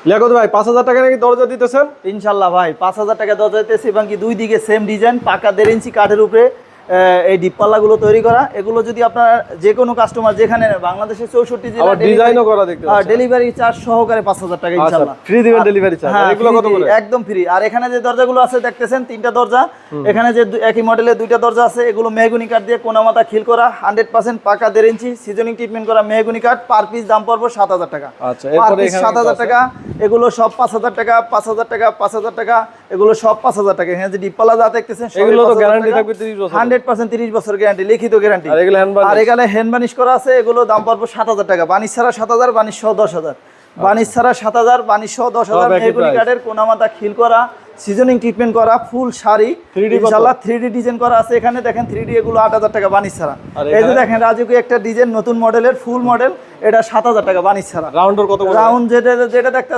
লিয়াকত ভাই 5000 টাকা নাকি দরজা দিতেছেন? ইনশাআল্লাহ ভাই 5000 টাকা দরজা দিতেছি এবং কি দুই দিকে সেম ডিজাইন, পাকা 1.5 ইঞ্চি কাঠের উপরে এই ডিপপাল্লাগুলো তৈরি করা। এগুলো যদি আপনার যে কোনো কাস্টমার যেখানে বাংলাদেশের 64 জেলা ডিজাইনও করা দেখতে পাচ্ছেন, ডেলিভারি চার্জ সহকারে 5000 টাকা ইনশাআল্লাহ ফ্রি দিবেন ডেলিভারি চার্জ। আর এগুলো কত করে? একদম ফ্রি। আর এখানে যে দরজাগুলো আছে দেখতেছেন 3টা দরজা, এখানে যে একই মডেলের 2টা দরজা আছে, এগুলো মেহগনি কাঠ দিয়ে কোনামাতা খিল করা 100% পাকা 1.5 ইঞ্চি সিজনিং ট্রিটমেন্ট করা মেহগনি কাঠ। পার পিস দাম পড়বে 7000 টাকা। আচ্ছা, এরপরে এখানে 7000 টাকা, এগুলো সব 5000 টাকা, 5000 টাকা, 5000 টাকা, এগুলো সব 5000 টাকা। এখানে যে ডিপপাল্লা যা দেখতেছেন এগুলো তো গ্যারান্টি থাকবে 30 বছর, 100% 30 বছর গ্যারান্টি, লিখিত গ্যারান্টি। আর এখানে হ্যান্ড বানিশ করা আছে, এগুলো দাম পড়বে 7000 টাকা। বানিশ ছাড়া 7000, বানিশ সহ 10000। বানিশ ছাড়া 7000, বানিশ সহ 10000। মেহগনি কাঠের কোনামাতা খিল করা, সিজনিং ট্রিটমেন্ট করা, ফুল শাড়ি ইনশাআল্লাহ 3D ডিজাইন করা আছে। এখানে দেখেন 3D, এগুলো 8000 টাকা বানিশ ছাড়া। এই যে দেখেন রাজুকি একটা ডিজাইন নতুন মডেলের ফুল মডেল, এটা 7000 টাকা বানিশ ছাড়া। রাউন্ডার কত? রাউন্ড যেটা দেখতে